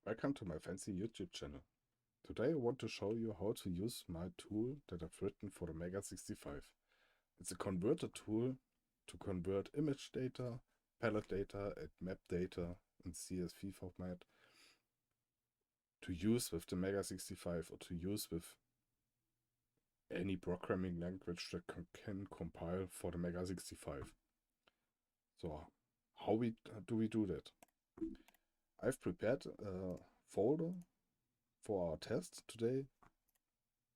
Welcome to my fancy YouTube channel. Today I want to show you how to use my tool that I've written for the Mega65. It's a converter tool to convert image data, palette data, and map data in CSV format to use with the Mega65 or to use with any programming language that can compile for the Mega65. So how do we do that? I've prepared a folder for our test today.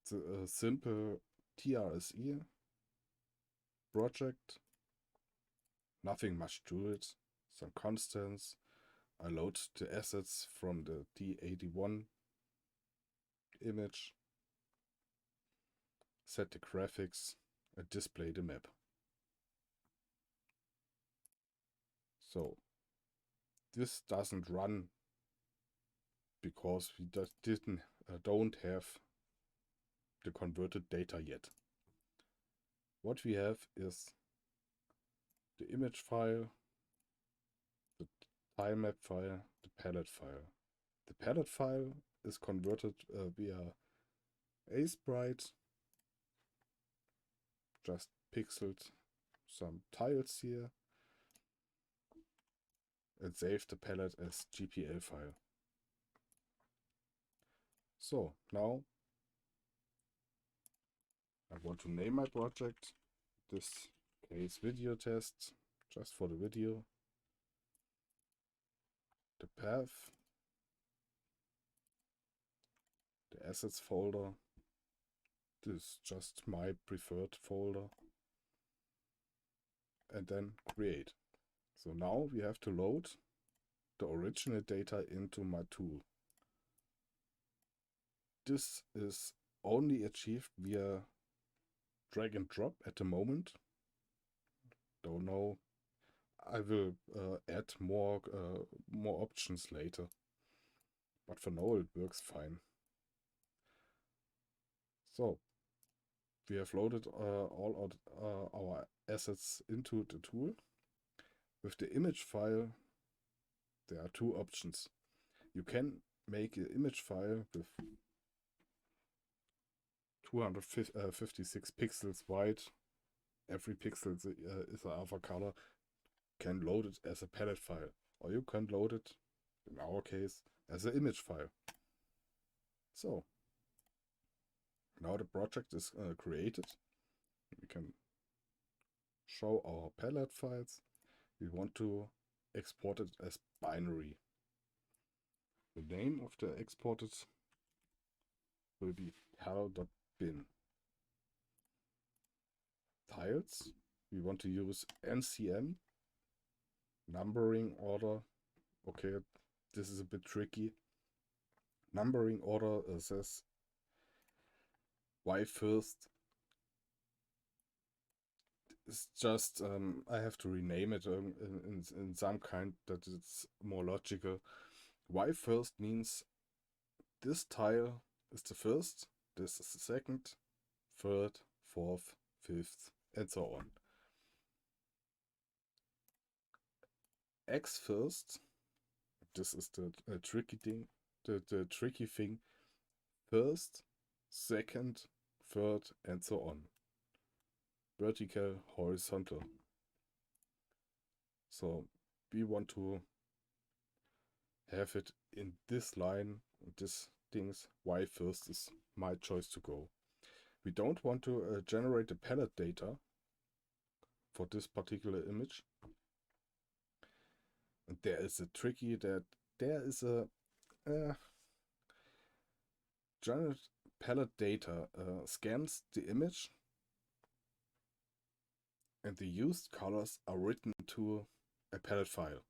It's a simple TRSE project, nothing much to it, some constants. I load the assets from the D81 image, set the graphics, and display the map. So this doesn't run because we don't have the converted data yet. What we have is the image file, the tilemap file, the palette file. The palette file is converted via Sprite, just pixeled some tiles here, and saved the palette as GPL file. So now I want to name my project, this case video test, just for the video, the path, the assets folder, this is just my preferred folder, and then create. So now we have to load the original data into my tool. This is only achieved via drag and drop at the moment. Don't know. I will add more options later, but for now it works fine. So we have loaded all our assets into the tool. With the image file, there are two options. You can make an image file with 256 pixels wide. Every pixel is another color. Can load it as a palette file, or you can load it, in our case, as an image file. So now the project is created. We can show our palette files. We want to export it as binary. The name of the exported will be hello.bin. Tiles, we want to use NCM, numbering order. Okay, this is a bit tricky. Numbering order says why first. It's just I have to rename it in some kind that it's more logical. Why first means this tile is the first, this is the second, third, fourth, fifth, and so on. X first, this is the tricky thing, the tricky thing. First, second, third, and so on. Vertical, horizontal. So we want to have it in this line, this things. Why first is my choice to go. We don't want to generate the palette data for this particular image. And there is a tricky that there is a generate palette data scans the image, and the used colors are written to a palette file.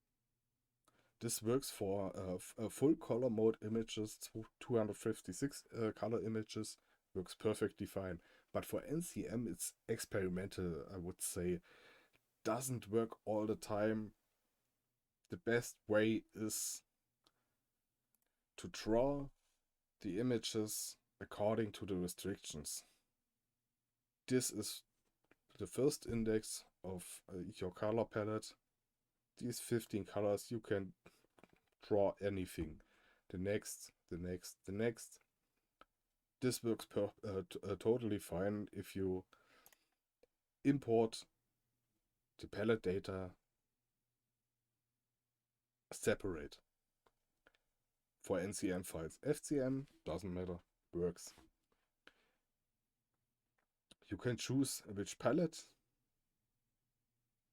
This works for full color mode images, 256 color images, works perfectly fine. But for NCM, it's experimental, I would say. Doesn't work all the time. The best way is to draw the images according to the restrictions. This is the first index of your color palette. These 15 colors, you can draw anything. the next. This works totally fine if you import the palette data separate for NCM files. FCM doesn't matter, works. You can choose which palette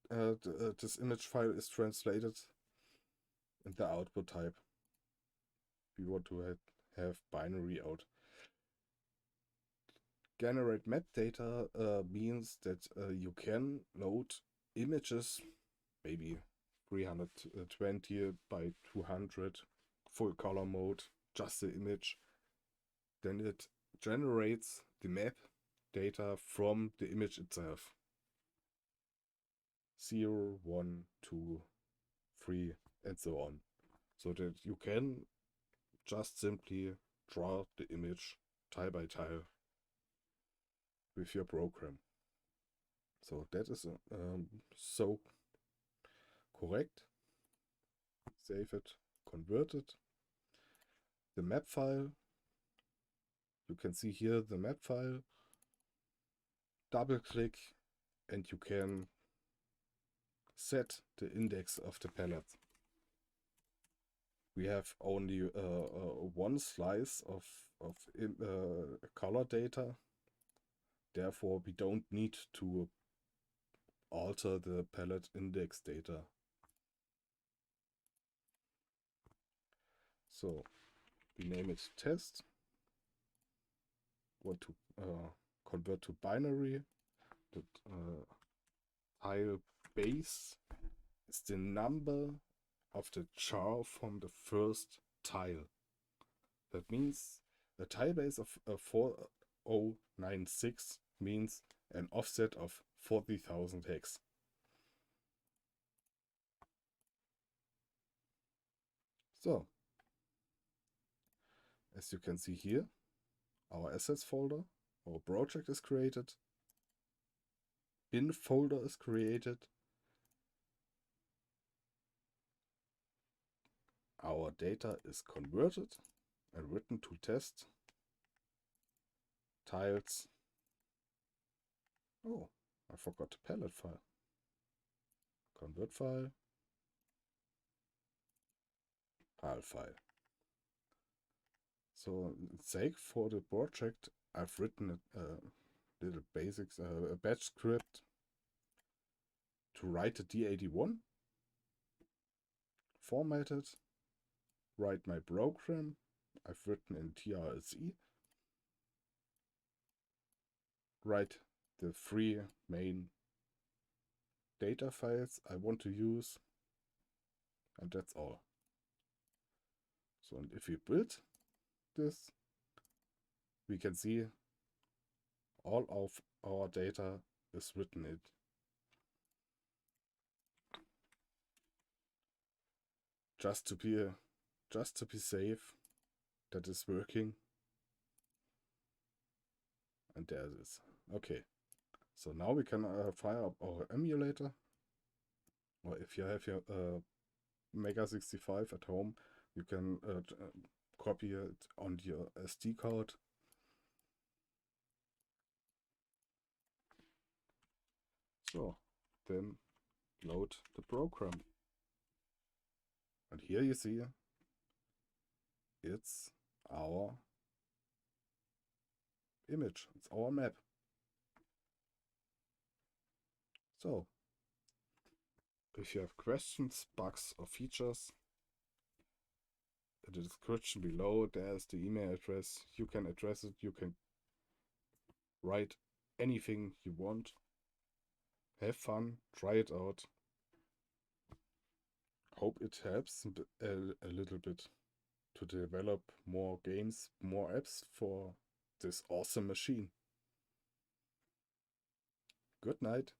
this image file is translated and the output type. We want to have binary out. Generate map data means that you can load images, maybe 320 by 200, full color mode, just the image. Then it generates the map data from the image itself. 0, 1, 2, 3, and so on. So that you can just simply draw the image tile by tile with your program. So that is so correct. Save it, convert it. The map file, you can see here the map file. Double click and you can set the index of the palette. We have only one slice of color data. Therefore, we don't need to alter the palette index data. So we name it test. Want to convert to binary. The tile base is the number of the char from the first tile. That means a tile base of 4096 means an offset of 40,000 hex. So, as you can see here, our assets folder, our project is created, bin folder is created, our data is converted and written to test tiles. Oh, I forgot the palette file. Convert file, tile file. So, sake for the project, I've written a little basics, a batch script to write the D81, format it, write my program. I've written in TRLC, write the 3 main data files I want to use, and that's all. So, and if we build this, we can see all of our data is written in. Just to be safe, that is working. And there it is. Okay. So now we can fire up our emulator. Or if you have your Mega65 at home, you can copy it on your SD card. So then load the program. And here you see it's our image, it's our map. So, if you have questions, bugs or features, in the description below there's the email address. You can address it, you can write anything you want. Have fun, try it out. Hope it helps a little bit to develop more games, more apps for this awesome machine. Good night.